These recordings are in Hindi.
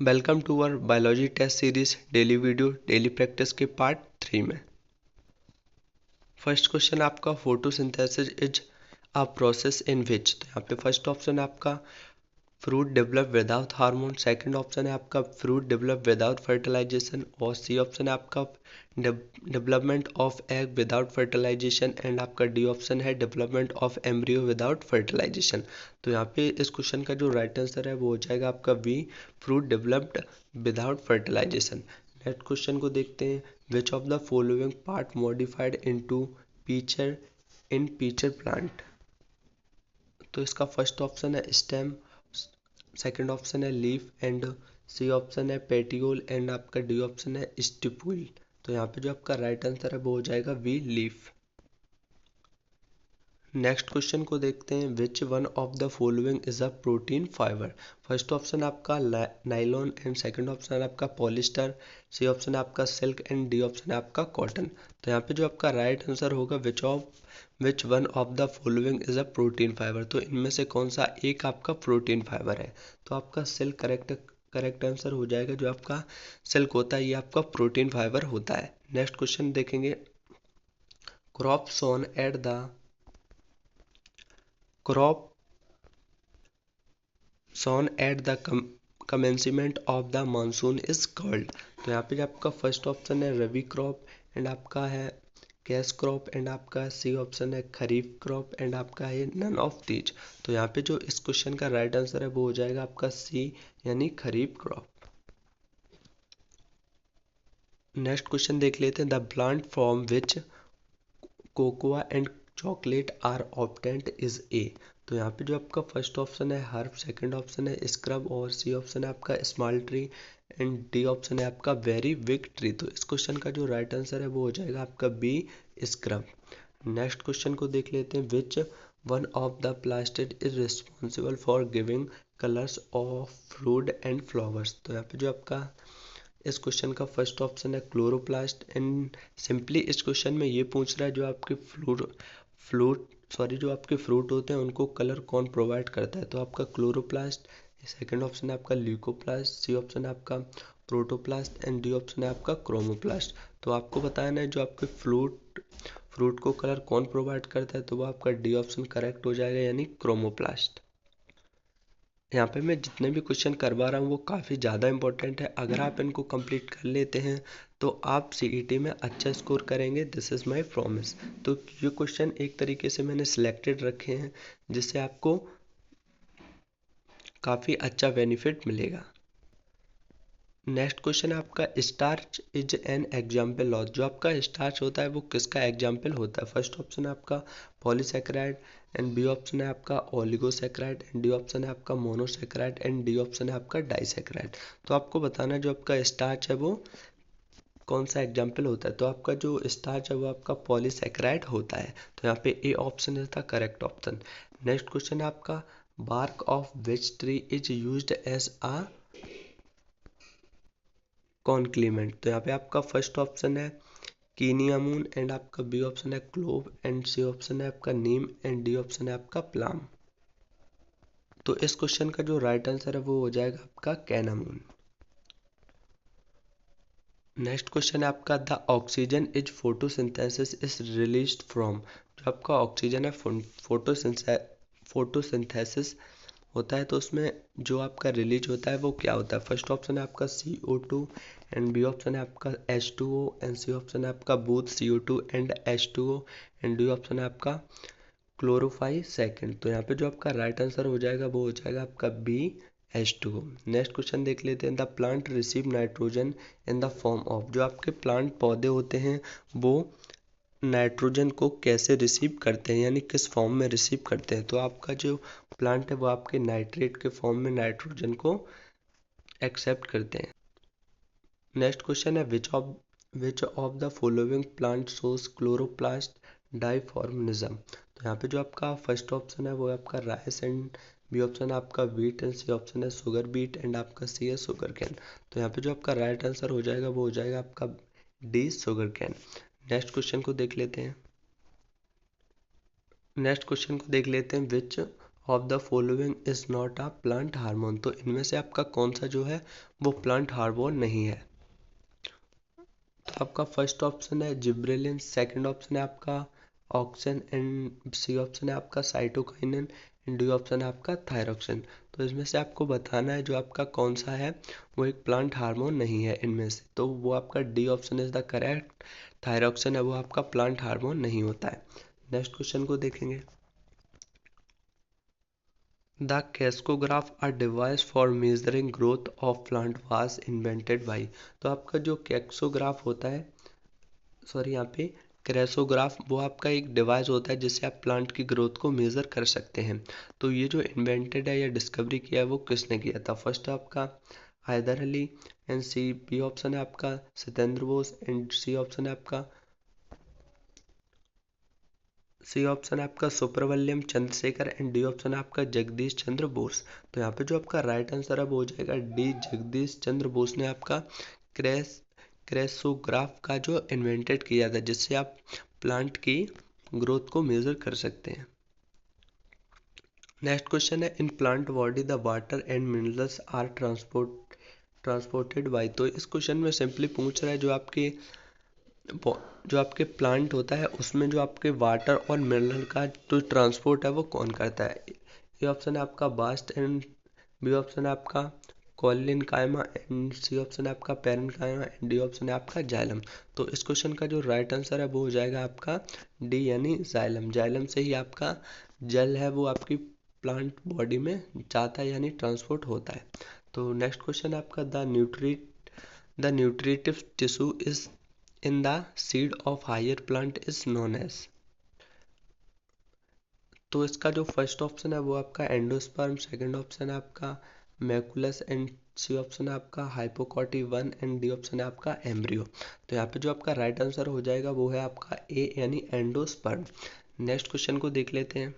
Welcome to our biology test series daily video daily practice के पार्ट 3 में। फर्स्ट क्वेश्चन आपका photosynthesis is a process in which, तो यहाँ पे फर्स्ट ऑप्शन है आपका fruit develop without hormone, second option है आपका फ्रूट डेवलप विदाउट फर्टिलाइजेशन, और सी ऑप्शन है आपका development of egg without fertilization, and आपका डी ऑप्शन है development of embryo without fertilization. तो यहाँ पे इस क्वेश्चन का जो राइट आंसर है वो हो जाएगा आपका B, fruit developed without fertilization. Next question को देखते हैं, which of the following part modified into pitcher in pitcher plant. तो इसका फर्स्ट ऑप्शन है स्टेम, सेकंड ऑप्शन है लीफ, एंड सी ऑप्शन है पेटियोल, एंड आपका डी ऑप्शन है स्टिपुल। तो यहाँ पे जो आपका राइट आंसर है वो हो जाएगा वी, लीफ। नेक्स्ट क्वेश्चन को देखते हैं, which one of the following is a protein fibre. First option आपका नाइलॉन, एंड सेकंड ऑप्शन है आपका पॉलिस्टर, सी ऑप्शन है आपका सिल्क, एंड डी ऑप्शन है आपका कॉटन। तो यहाँ पे जो आपका राइट आंसर होगा which one of the following is a protein fibre, तो इनमें से कौन सा एक आपका प्रोटीन फाइबर है। तो आपका सिल्क करेक्ट आंसर हो जाएगा। जो आपका सिल्क होता है ये आपका प्रोटीन फाइबर होता है। नेक्स्ट क्वेश्चन देखेंगे, crop sown at the crop sown at the commencement of the monsoon is called। तो यहाँ पे जो आपका फर्स्ट ऑप्शन है रबी क्रॉप, एंड आपका है कैश क्रॉप, एंड आपका सी ऑप्शन है खरीफ क्रॉप, एंड आपका है नन ऑफ दीज। तो यहाँ पे जो इस क्वेश्चन का राइट आंसर है वो हो जाएगा आपका सी, यानी खरीफ क्रॉप। नेक्स्ट क्वेश्चन देख लेते हैं, the plant from which cocoa and chocolate are obtained is a. तो यहाँ पे जो आपका फर्स्ट ऑप्शन है हर्ब, सेकंड ऑप्शन है स्क्रब, और सी ऑप्शन है आपका small tree, and D option है आपका वेरी बिग ट्री। तो इस क्वेश्चन का जो राइट आंसर है वो हो जाएगा आपका बी, स्क्रब। नेक्स्ट क्वेश्चन को देख लेते हैं, which one of the plastid is responsible for giving colours of fruit and flowers. तो यहाँ पे जो आपका इस क्वेश्चन का फर्स्ट ऑप्शन है क्लोरोप्लास्ट, एंड सिंपली इस क्वेश्चन में ये पूछ रहा है जो आपके जो आपके फ्रूट होते हैं उनको कलर कौन प्रोवाइड करता है। तो आपका क्लोरोप्लास्ट, सेकंड ऑप्शन है आपका ल्यूकोप्लास्ट, सी ऑप्शन है आपका प्रोटोप्लास्ट, एंड डी ऑप्शन है आपका क्रोमोप्लास्ट। तो आपको बताना है जो आपके फ्रूट को कलर कौन प्रोवाइड करता है, तो वो आपका डी ऑप्शन करेक्ट हो जाएगा, यानी क्रोमोप्लास्ट। यहाँ पे मैं जितने भी क्वेश्चन करवा रहा हूँ वो काफ़ी ज़्यादा इंपॉर्टेंट है। अगर आप इनको कंप्लीट कर लेते हैं तो आप सीईटी में अच्छा स्कोर करेंगे, दिस इज़ माय प्रॉमिस। तो ये क्वेश्चन एक तरीके से मैंने सिलेक्टेड रखे हैं जिससे आपको काफ़ी अच्छा बेनिफिट मिलेगा। नेक्स्ट क्वेश्चन है आपका, starch is an example of. जो आपका स्टार्च होता है वो किसका एग्जाम्पल होता है। फर्स्ट ऑप्शन है आपका पॉलीसेकेराइड, एंड बी ऑप्शन है आपका ओलिगोसेकेराइड, एंड डी ऑप्शन है आपका मोनोसेकेराइड, एंड डी ऑप्शन है आपका डाइसेकेराइड। तो आपको बताना है जो आपका स्टार्च है वो कौन सा एग्जाम्पल होता है। तो आपका जो स्टार्च है वो आपका पॉलीसेकेराइड होता है। तो यहाँ पे A option is the correct option. Next question है आपका, bark of which tree is used as a condiment. तो यहाँ पे आपका फर्स्ट ऑप्शन है कीनियामून, एंड आपका बी ऑप्शन है क्लोव, एंड सी ऑप्शन है आपका नीम, एंड डी ऑप्शन है आपका प्लाम। तो इस क्वेश्चन का जो राइट आंसर है वो हो जाएगा आपका कैनामून। नेक्स्ट क्वेश्चन है आपका, the oxygen is photosynthesis is released from. जो आपका ऑक्सीजन है फोटोसिंथेसिस होता है तो उसमें जो आपका रिलीज होता है वो क्या होता है। फर्स्ट ऑप्शन है आपका CO2, एंड बी ऑप्शन है आपका H2O, एंड सी ऑप्शन है आपका both CO2 and H2O, and D option है आपका क्लोरोफाई सेकेंड। तो यहाँ पे जो आपका राइट आंसर हो जाएगा वो हो जाएगा आपका बी, H2O। नेक्स्ट क्वेश्चन देख लेते हैं, the plant receive nitrogen in the form of. जो आपके प्लांट पौधे होते हैं वो नाइट्रोजन को कैसे रिसीव करते हैं, यानी किस फॉर्म में रिसीव करते हैं। तो आपका जो प्लांट है वो आपके नाइट्रेट के फॉर्म में नाइट्रोजन को एक्सेप्ट करते हैं। नेक्स्ट क्वेश्चन है, which of the following plant shows chloroplast dimorphism. तो यहाँ पे जो आपका फर्स्ट ऑप्शन है वो आपका राइस, एंड बी ऑप्शन है आपका व्हीट, एंड सी ऑप्शन है शुगर बीट, एंड आपका सी है शुगर कैन। तो यहाँ पे जो आपका राइट आंसर हो जाएगा वो हो जाएगा आपका D, sugar cane. Next question को देख लेते हैं, which of the following is not a plant hormone, तो इनमें से आपका कौन सा जो है वो प्लांट हार्मोन नहीं है। तो आपका फर्स्ट ऑप्शन है जिब्रेलिन, सेकंड ऑप्शन है आपका ऑक्सिन, एंड सी ऑप्शन है आपका साइटोकाइनिन, एंड डी ऑप्शन है आपका थायरोक्सिन। तो इसमें से आपको बताना है जो आपका कौन सा है वो एक प्लांट हार्मोन नहीं है इनमें से, तो वो आपका D option is the correct. Thyroxine है वो आपका प्लांट हार्मोन नहीं होता है। नेक्स्ट क्वेश्चन को देखेंगे। The crescograph a device for measuring growth of plant was invented by. तो आपका जो कैक्सोग्राफ होता है, सॉरी यहाँ पे क्रेसोग्राफ, वो आपका एक डिवाइस होता है जिससे आप प्लांट की ग्रोथ को मेज़र कर सकते हैं। तो ये जो इन्वेंटेड है या डिस्कवरी किया है वो किसने किया था। फर्स्ट है आपका Haider Ali, and C B option है आपका Satyendra Bose, and C option है आपका Subrahmanyan Chandrasekhar, and D option है आपका जगदीश चंद्र बोस। तो यहाँ पे जो आपका राइट आंसर है वो हो जाएगा डी, जगदीश चंद्र बोस ने आपका क्रेस क्रेसोग्राफ का जो इन्वेंटेड किया था जिससे आप प्लांट की ग्रोथ को मेजर कर सकते हैं। नेक्स्ट क्वेश्चन है in plant body the water and minerals are transported by. तो इस क्वेश्चन में सिंपली पूछ रहा है जो आपके प्लांट होता है उसमें जो आपके वाटर और मिनरल का जो ट्रांसपोर्ट है वो कौन करता है। ए ऑप्शन है आपका बास्ट, एंड बी ऑप्शन है आपका कॉलिन कायमा, एंड सी ऑप्शन है आपका पेरन कायमा, एंड डी ऑप्शन है आपका जाइलम। तो इस क्वेश्चन का जो राइट आंसर है वो हो जाएगा आपका डी, यानी जाइलम। जाइलम से ही आपका जल है वो आपकी प्लांट बॉडी में जाता है, यानी ट्रांसपोर्ट होता है। तो नेक्स्ट क्वेश्चन है आपका the nutritive tissue is in the seed of higher plant is known as. तो इसका जो फर्स्ट ऑप्शन है वो आपका एंडोस्पर्म, सेकंड ऑप्शन है आपका मैकुलस, एंड सी ऑप्शन है आपका हाइपोकॉटी 1, एंड डी ऑप्शन है आपका एम्ब्रियो। तो यहाँ पे जो आपका राइट आंसर हो जाएगा वो है आपका ए, यानी एंडोस्पर्म। नेक्स्ट क्वेश्चन को देख लेते हैं।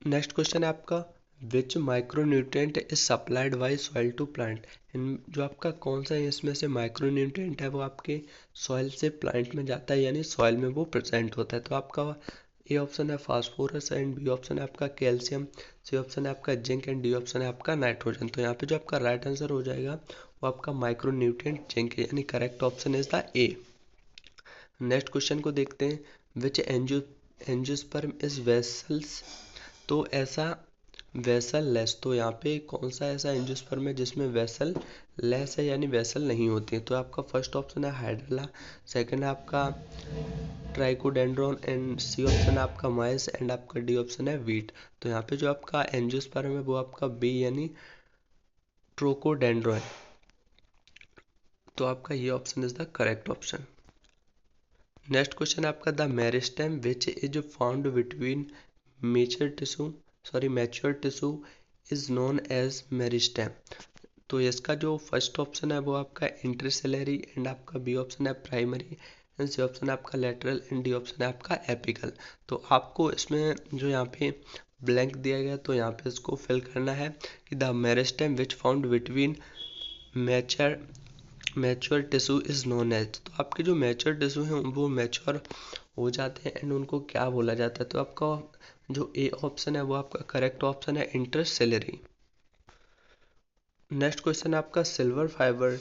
नेक्स्ट क्वेश्चन है आपका which micronutrient is supplied by soil to plant. जो आपका कौन सा इसमें से माइक्रोन्यूट्रिएंट है वो आपके सॉइल से प्लांट में जाता है, यानी सॉइल में वो प्रेजेंट होता है। तो आपका ए ऑप्शन है फास्फोरस, एंड बी ऑप्शन है आपका कैल्शियम, सी ऑप्शन है आपका जिंक, एंड डी ऑप्शन है आपका नाइट्रोजन। तो यहाँ पे जो आपका राइट आंसर हो जाएगा वो आपका माइक्रोन्यूट्रिएंट जिंक है, यानी correct option is the A. Next question को देखते हैं। विच एंजियोस्पर्म इज वेसल्स। तो ऐसा वेसल लेस, तो यहाँ पे कौन सा ऐसा एंजियोस्पर्म है जिसमें वेसल लेस है, यानी वेसल नहीं होती है। तो आपका फर्स्ट ऑप्शन है हाइड्रला, सेकंड है आपका ट्राइकोडेंड्रॉन, एंड सी ऑप्शन है आपका माइस, एंड आपका डी ऑप्शन है वीट। तो यहाँ पे जो आपका एंजियोस्पर्म है वो आपका बी, यानी ट्रोकोडेंड्रॉन। तो आपका ये option is the correct option. Next question है आपका the meristem which is found between mature tissue is known as meristem. तो इसका जो फर्स्ट ऑप्शन है वो आपका इंटरसेलरी, एंड आपका बी ऑप्शन है प्राइमरी, एंड सी ऑप्शन है आपका लेटरल, एंड डी ऑप्शन है आपका एपिकल। तो आपको इसमें जो यहाँ पे ब्लैंक दिया गया तो यहाँ पे इसको फिल करना है कि the meristem which found between mature tissue is known as. तो आपके जो मैच्योर टिश्यू हैं वो मैच्योर हो जाते हैं, एंड उनको क्या बोला जाता है। तो आपका जो ए ऑप्शन है वो आपका करेक्ट ऑप्शन है इंटरसेलरी। नेक्स्ट क्वेश्चन है आपका silver fibre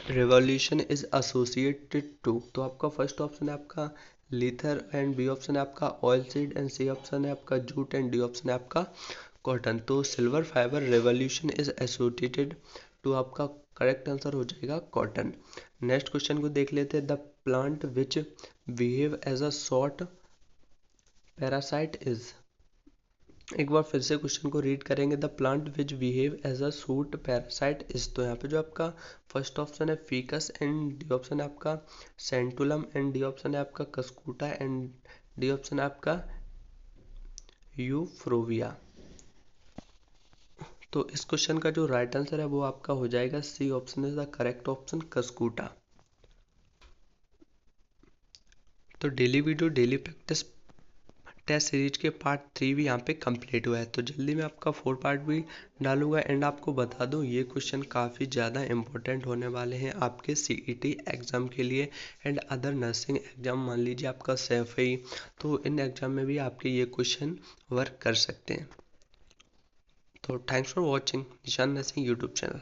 revolution is associated to. तो आपका फर्स्ट ऑप्शन है आपका लीथर, एंड बी ऑप्शन है आपका oil seed, and C option है आपका जूट, एंड डी ऑप्शन है आपका कॉटन। तो silver fibre revolution is associated to आपका करेक्ट आंसर हो जाएगा कॉटन। नेक्स्ट क्वेश्चन को देख लेते हैं। The plant which behave as a short parasite is. एक बार फिर से क्वेश्चन को रीड करेंगे। The plant which behave as a shoot parasite is. तो यहाँ पे जो आपका फर्स्ट ऑप्शन है फीकस, एंड डी ऑप्शन है आपका सेंटुलम, एंड डी ऑप्शन है आपका कस्कूटा, एंड डी ऑप्शन है आपका यूफ्रोविया। तो इस क्वेश्चन का जो राइट आंसर है वो आपका हो जाएगा C option is the correct option cuscuta. तो daily video daily practice test series के पार्ट 3 भी यहाँ पे कंप्लीट हुआ है। तो जल्दी मैं आपका 4 पार्ट भी डालूंगा। एंड आपको बता दूं ये क्वेश्चन काफ़ी ज़्यादा इंपॉर्टेंट होने वाले हैं आपके सीईटी एग्ज़ाम के लिए एंड अदर नर्सिंग एग्ज़ाम, मान लीजिए आपका सैफई, तो इन एग्ज़ाम में भी आपके ये क्वेश्चन वर्क कर सकते हैं। तो थैंक्स फॉर वॉचिंग निशान नर्सिंग यूट्यूब चैनल।